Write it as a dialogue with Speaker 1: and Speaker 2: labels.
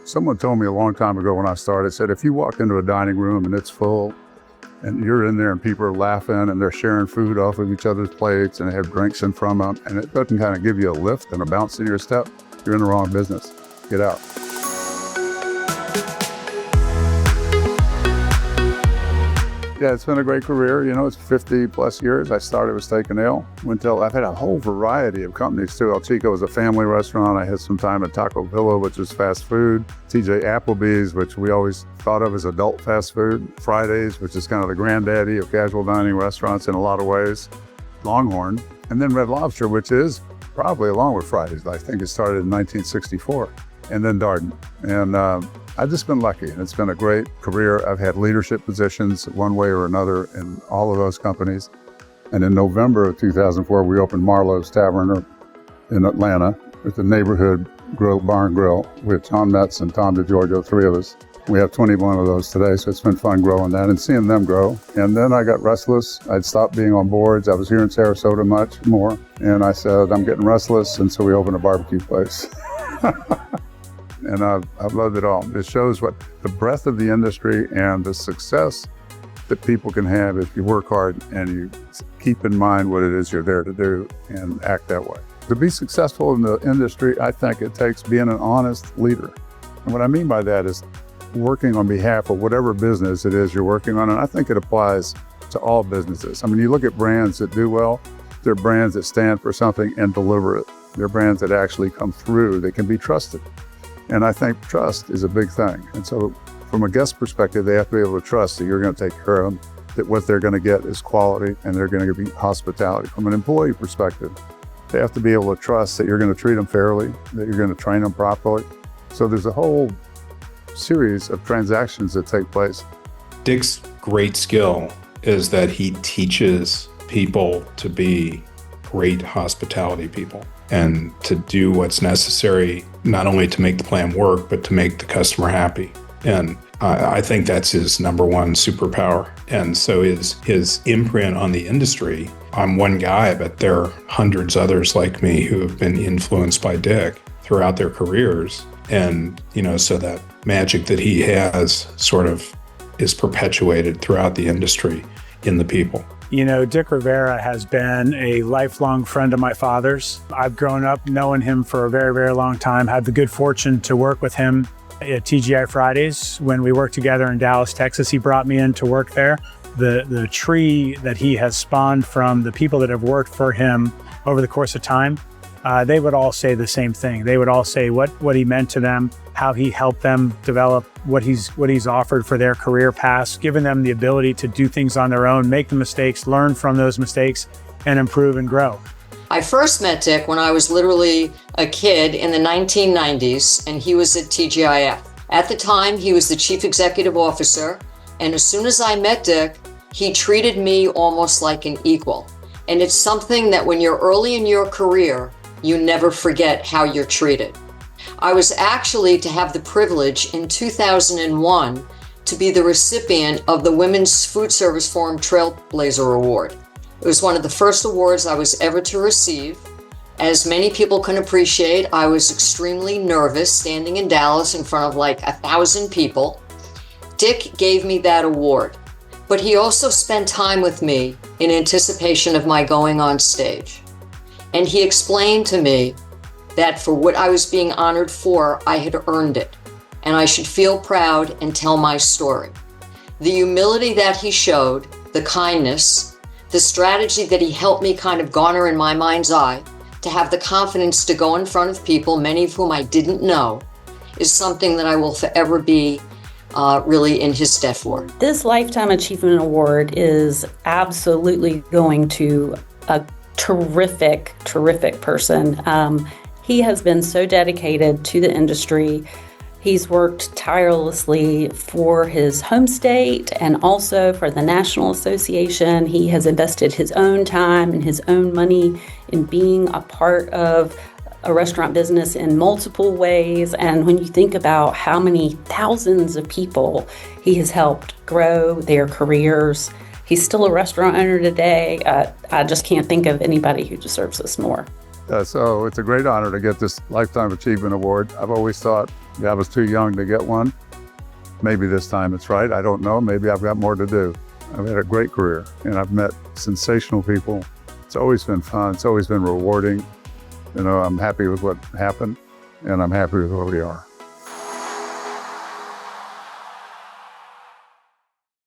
Speaker 1: Someone told me a long time ago when I started, said, if you walk into a dining room and it's full and you're in there and people are laughing and they're sharing food off of each other's plates and they have drinks in front of them and it doesn't kind of give you a lift and a bounce in your step, you're in the wrong business. Get out. Yeah, it's been a great career. You know, it's 50 plus years. I started with Steak and Ale. I've had a whole variety of companies too. El Chico was a family restaurant. I had some time at Taco Villa, which is fast food. TJ Applebee's, which we always thought of as adult fast food. Fridays, which is kind of the granddaddy of casual dining restaurants in a lot of ways. Longhorn. And then Red Lobster, which is probably along with Fridays. I think it started in 1964. And then Darden. And I've just been lucky, and it's been a great career. I've had leadership positions one way or another in all of those companies. And in November of 2004, we opened Marlowe's Tavern in Atlanta with the neighborhood bar and grill with John Metz and Tom DeGiorgio, three of us. We have 21 of those today, so it's been fun growing that and seeing them grow. And then I got restless. I'd stopped being on boards. I was here in Sarasota much more. And I said, I'm getting restless, and so we opened a barbecue place. And I've loved it all. It shows what the breadth of the industry and the success that people can have if you work hard and you keep in mind what it is you're there to do and act that way. To be successful in the industry, I think it takes being an honest leader. And what I mean by that is working on behalf of whatever business it is you're working on. And I think it applies to all businesses. I mean, you look at brands that do well, they're brands that stand for something and deliver it. They're brands that actually come through, they can be trusted. And I think trust is a big thing. And so from a guest perspective, they have to be able to trust that you're going to take care of them, that what they're going to get is quality and they're going to be hospitality. From an employee perspective, they have to be able to trust that you're going to treat them fairly, that you're going to train them properly. So there's a whole series of transactions that take place.
Speaker 2: Dick's great skill is that he teaches people to be great hospitality people and to do what's necessary, not only to make the plan work, but to make the customer happy. And I think that's his number one superpower. And so his imprint on the industry, I'm one guy, but there are hundreds others like me who have been influenced by Dick throughout their careers. And, you know, so that magic that he has sort of is perpetuated throughout the industry in the people.
Speaker 3: You know, Dick Rivera has been a lifelong friend of my father's. I've grown up knowing him for a very, very long time. Had the good fortune to work with him at TGI Fridays when we worked together in Dallas, Texas. He brought me in to work there. The tree that he has spawned from the people that have worked for him over the course of time, they would all say the same thing. They would all say what he meant to them, how he helped them develop what he's offered for their career paths, giving them the ability to do things on their own, make the mistakes, learn from those mistakes, and improve and grow.
Speaker 4: I first met Dick when I was literally a kid in the 1990s, and he was at TGIF. At the time, he was the chief executive officer, and as soon as I met Dick, he treated me almost like an equal. And it's something that when you're early in your career, you never forget how you're treated. I was actually to have the privilege in 2001 to be the recipient of the Women's Foodservice Forum Trailblazer Award. It was one of the first awards I was ever to receive. As many people can appreciate, I was extremely nervous standing in Dallas in front of like 1,000 people. Dick gave me that award, but he also spent time with me in anticipation of my going on stage. And he explained to me that for what I was being honored for, I had earned it, and I should feel proud and tell my story. The humility that he showed, the kindness, the strategy that he helped me kind of garner in my mind's eye, to have the confidence to go in front of people, many of whom I didn't know, is something that I will forever be really in his debt for.
Speaker 5: This Lifetime Achievement Award is absolutely going to a terrific person. He has been so dedicated to the industry. He's worked tirelessly for his home state and also for the National Association. He has invested his own time and his own money in being a part of a restaurant business in multiple ways. And when you think about how many thousands of people he has helped grow their careers, he's still a restaurant owner today. I just can't think of anybody who deserves this more.
Speaker 1: So it's a great honor to get this Lifetime Achievement Award. I've always thought I was too young to get one. Maybe this time it's right. I don't know. Maybe I've got more to do. I've had a great career and I've met sensational people. It's always been fun. It's always been rewarding. I'm happy with what happened and I'm happy with where we are.